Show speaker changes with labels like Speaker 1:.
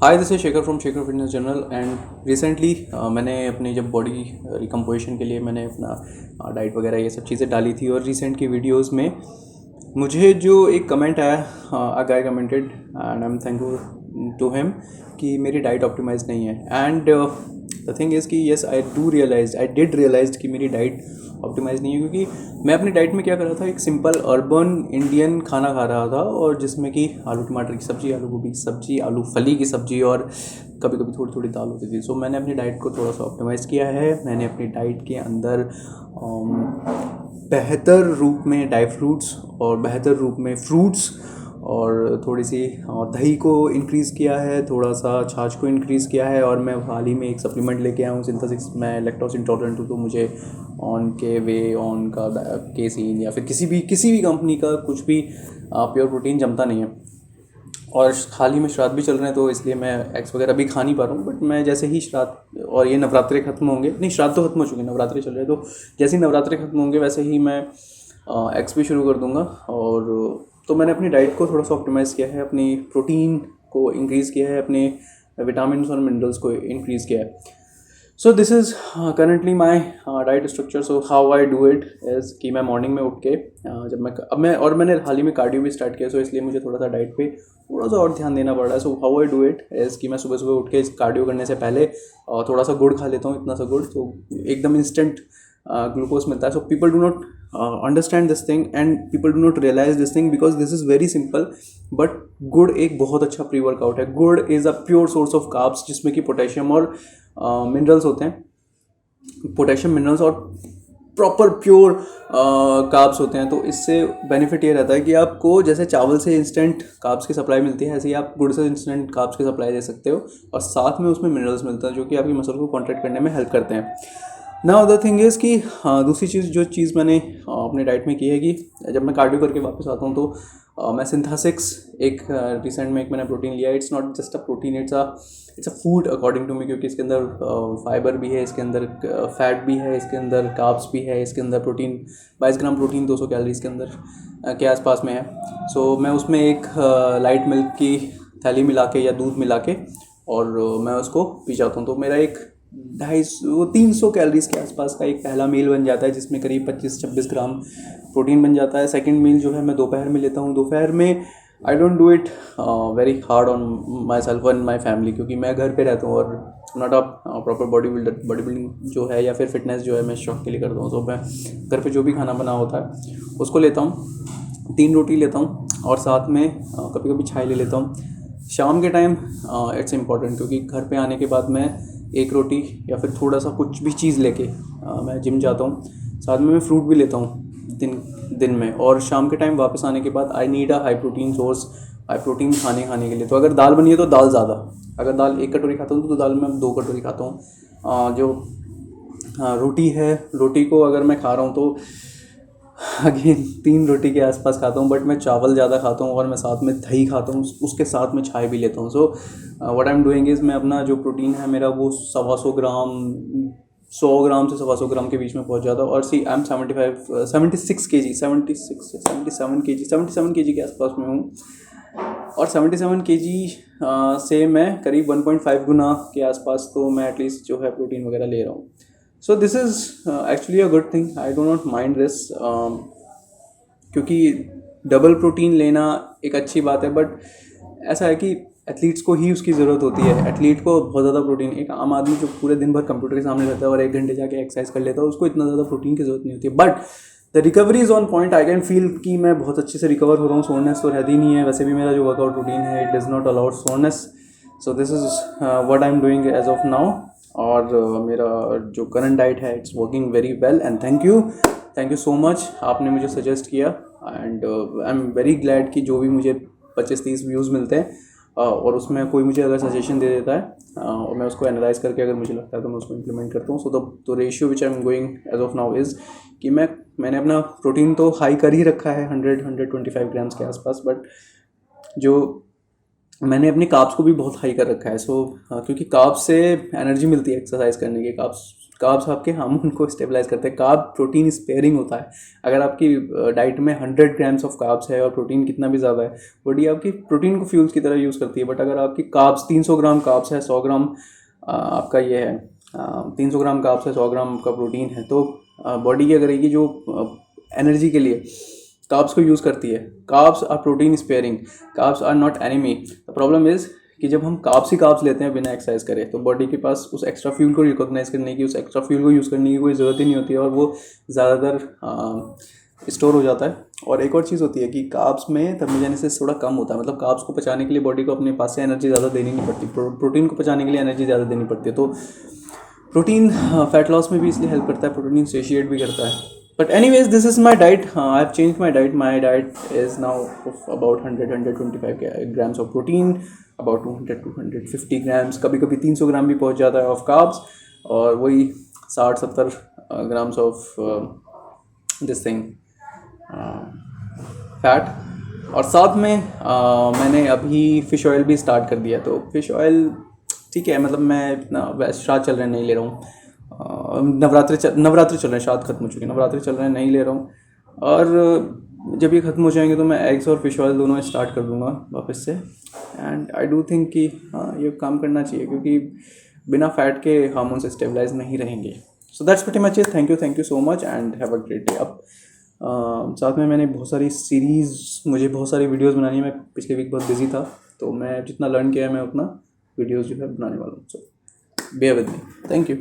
Speaker 1: Hi, this is Shekhar from Shekhar fitness journal. And recently मैंने अपनी जब बॉडी रिकम्पोजिशन के लिए मैंने अपना डाइट वगैरह ये सब चीज़ें डाली थी, और रिसेंट की वीडियोस में मुझे जो एक कमेंट आया, a guy commented and I am thankful to him कि मेरी डाइट ऑप्टिमाइज नहीं है। एंड द थिंग इज़ कि येस, आई डिड रियलाइज कि मेरी डाइट ऑप्टिमाइज नहीं है, क्योंकि मैं अपनी डाइट में क्या कर रहा था, एक सिंपल अर्बन इंडियन खाना खा रहा था, और जिसमें कि आलू टमाटर की सब्ज़ी, आलू गोभी की सब्ज़ी, आलू फली की सब्ज़ी, और कभी कभी थोड़ी थोड़ी दाल होती थी। सो मैंने अपनी डाइट को थोड़ा सा ऑप्टिमाइज़ किया है। मैंने अपनी डाइट के अंदर बेहतर रूप में ड्राई फ्रूट्स और बेहतर रूप में फ्रूट्स और थोड़ी सी दही को इंक्रीज़ किया है, थोड़ा सा छाछ को इंक्रीज़ किया है। और मैं हाल ही में एक सप्लीमेंट लेके आया हूँ, सिंथेसिस। मैं लैक्टोज इंटॉलरेंट हूँ, तो मुझे ऑन के वे ऑन का केसीन या फिर किसी भी कंपनी का कुछ भी प्योर प्रोटीन जमता नहीं है। और हाल ही में श्राद्ध भी चल रहे हैं, तो इसलिए मैं एग्स वगैरह भी खा नहीं पा रहा हूँ। बट मैं जैसे ही श्राद्ध और ये नवरात्रे खत्म होंगे, नहीं, श्राद्ध तो खत्म हो चुके हैं, नवरात्रे चल रहे हैं, तो जैसे ही नवरात्रे खत्म होंगे वैसे ही मैं एग्स भी शुरू कर दूंगा। और तो मैंने अपनी डाइट को थोड़ा सा ऑप्टिमाइज़ किया है, अपनी प्रोटीन को इंक्रीज़ किया है, अपने विटामिन और मिनरल्स को इंक्रीज़ किया है। सो this is currently my diet structure. So how I do it is कि मैं मॉर्निंग में उठ के जब मैंने हाल ही में कार्डियो भी स्टार्ट किया, सो इसलिए मुझे थोड़ा सा डाइट पे थोड़ा सा और ध्यान देना पड़ रहा है। So how I do it is कि मैं सुबह सुबह उठ के कार्डियो करने से पहले थोड़ा सा गुड़ खा लेता हूँ, इतना सा गुड़, तो एकदम इंस्टेंट ग्लूकोज मिलता है। So people do not understand this thing and people do not realise this thing, because this is very simple. But गुड़ एक बहुत अच्छा प्री वर्कआउट है। गुड़ is a pure source of carbs, जिसमें कि पोटेशियम और मिनरल्स होते हैं, पोटेशियम मिनरल्स और प्रॉपर प्योर कार्ब्स होते हैं। तो इससे बेनिफिट ये रहता है कि आपको जैसे चावल से इंस्टेंट कार्ब्स की सप्लाई मिलती है, ऐसे ही आप गुड़ से इंस्टेंट कार्ब्स की सप्लाई दे सकते हो, और साथ में उसमें मिनरल्स मिलते हैं जो कि आपकी मसल को कॉन्ट्रैक्ट करने में हेल्प करते हैं। नाउ अदर थिंग इज़ कि दूसरी चीज़ मैंने अपने डाइट में की है कि जब मैं कार्डियो करके वापस आता हूँ, तो मैं सिंथेसिक्स एक रिसेंट में एक मैंने प्रोटीन लिया। It's not just a protein, it's a food according to me, क्योंकि इसके अंदर फाइबर भी है, इसके अंदर फैट भी है, इसके अंदर कार्ब्स भी है, इसके अंदर प्रोटीन 22 ग्राम प्रोटीन 200 कैलोरीज के अंदर के आसपास में है। सो मैं उसमें एक लाइट मिल्क की थैली मिला के या दूध मिला के और मैं उसको पी जाता हूँ, तो मेरा एक 250-300 कैलोरीज के आसपास का एक पहला मील बन जाता है, जिसमें करीब 25-26 ग्राम प्रोटीन बन जाता है। सेकंड मील जो है मैं दोपहर में लेता हूँ। दोपहर में I don't do it very hard on my self and my family, क्योंकि मैं घर पे रहता हूँ और not a proper body building जो है या फिर फिटनेस जो है मैं शौक के लिए करता हूँ। तो मैं घर पे जो भी खाना बना होता है उसको लेता हूँ, 3 रोटी लेता हूँ, और साथ में कभी कभी छाई ले लेता हूँ। शाम के टाइम इट्स इम्पॉर्टेंट, क्योंकि घर पे आने के बाद मैं 1 रोटी या फिर थोड़ा सा कुछ भी चीज़ लेके मैं जिम जाता हूँ। साथ में मैं फ्रूट भी लेता हूँ दिन में। और शाम के टाइम वापस आने के बाद I need a high protein source, high protein खाने के लिए। तो अगर दाल बनी है तो दाल ज़्यादा, अगर दाल 1 कटोरी खाता हूँ तो दाल में 2 कटोरी खाता हूँ। जो रोटी है, रोटी को अगर मैं खा रहा हूँ तो अगेन 3 रोटी के आसपास खाता हूँ, बट मैं चावल ज़्यादा खाता हूँ और मैं साथ में दही खाता हूँ, उसके साथ में छाय भी लेता हूँ। So what I am doing is मैं अपना जो प्रोटीन है मेरा वो 125 ग्राम, 100 ग्राम से 125 ग्राम के बीच में पहुँच जाता है। और सी आई एम 76 के जी, 77 के जी के आसपास में हूँ। और 77 के जी से मैं करीब 1.5 गुना के आसपास तो मैं एटलीस्ट जो है प्रोटीन वगैरह ले रहा हूँ। सो this is actually a good thing, I do not mind this, क्योंकि डबल प्रोटीन लेना एक अच्छी बात है। बट ऐसा है कि एथलीट्स को ही उसकी ज़रूरत होती है। एथलीट को बहुत ज़्यादा प्रोटीन, एक आम आदमी जो पूरे दिन भर कंप्यूटर के सामने रहता है और 1 घंटे जाके एक्सरसाइज कर लेता है, उसको इतना ज़्यादा प्रोटीन की ज़रूरत नहीं होती है। But the recovery is on point. I can feel कि मैं बहुत अच्छे से रिकवर हो रहा हूँ, सोरनेस तो रहती नहीं है। वैसे भी मेरा जो वर्कआउट रूटीन है it does not allowed soreness. So this is what I am doing as of now. और मेरा जो करंट डाइट है it's working very well, and thank you so much, आपने मुझे सजेस्ट किया। And I am very glad कि जो भी मुझे 25-30 व्यूज़ मिलते हैं और उसमें कोई मुझे अगर सजेशन दे देता है और मैं उसको एनालाइज करके अगर मुझे लगता है तो मैं उसको इम्प्लीमेंट करता हूँ। So the ratio which I am going as of now is कि मैंने अपना प्रोटीन तो हाई कर ही रखा है, 100-125 ग्राम्स के आसपास। बट जो मैंने अपनी कार्ब्स को भी बहुत हाई कर रखा है। सो क्योंकि कार्ब्स से एनर्जी मिलती है एक्सरसाइज करने की। कार्ब्स कार्ब्स आपके हार्मोन को स्टेबलाइज करते हैं। कार्ब प्रोटीन स्पेयरिंग होता है। अगर आपकी डाइट में 100 ग्राम्स ऑफ कार्ब्स है और प्रोटीन कितना भी ज़्यादा है, बॉडी आपकी प्रोटीन को फ्यूल्स की तरह यूज़ करती है। बट अगर आपकी कार्ब्स 300 ग्राम कार्ब्स है, 100 ग्राम आपका ये है 300 ग्राम कार्ब्स है, 100 ग्राम का प्रोटीन है, तो बॉडी क्या करेगी, जो एनर्जी के लिए कार्ब्स को यूज़ करती है। Carbs are protein sparing, carbs are not enemy. The problem is कि जब हम कार्ब्स ही कार्ब्स लेते हैं बिना एक्सरसाइज करे, तो बॉडी के पास उस एक्स्ट्रा फ्यूल को रिकॉग्नाइज करने की, उस एक्स्ट्रा फ्यूल को यूज़ करने की कोई ज़रूरत ही नहीं होती है, और वो ज़्यादातर स्टोर हो जाता है। और एक और चीज़ होती है कि कार्ब्स में थर्मोजेनेसिस थोड़ा कम होता है। मतलब कार्ब्स को पचाने के लिए बॉडी को अपने पास से एनर्जी ज़्यादा देनी नहीं पड़ती, प्रोटीन को पचाने के लिए एनर्जी ज़्यादा देनी पड़ती है। तो प्रोटीन फैट लॉस में भी इसलिए हेल्प करता है, प्रोटीन सेशिएट भी करता है। But anyways, this is my diet. I have change my diet. My diet is now about 100-125 grams of protein, about 200-250 grams, कभी कभी 300 ग्राम भी पहुंच जाता है ऑफ कार्ब्स, और वही 60-70 grams of this thing fat. और साथ में मैंने अभी फ़िश ऑयल भी स्टार्ट कर दिया। तो फ़िश ऑयल ठीक है, मतलब मैं इतना वैसे श्राद्ध चल रहे हैं नहीं ले रहा हूँ। नवरात्रि चल रहे हैं, श्राद्ध खत्म हो चुके हैं, नवरात्रि चल रहे हैं नहीं ले रहा हूँ। और जब ये ख़त्म हो जाएंगे तो मैं एग्स और फ़िश ऑयल दोनों स्टार्ट कर दूँगा वापस से। एंड आई डू थिंक कि हाँ, ये काम करना चाहिए, क्योंकि बिना फैट के हार्मोन से स्टेबलाइज नहीं रहेंगे। So that's pretty much it. Thank you so much and have a great day. अब साथ में मैंने बहुत सारी सीरीज़, मुझे बहुत सारी वीडियोस बनानी है। मैं पिछले वीक बहुत बिजी था, तो मैं जितना लर्न किया है मैं उतना वीडियोस जो है बनाने वाला हूँ। So bear with me. Thank you.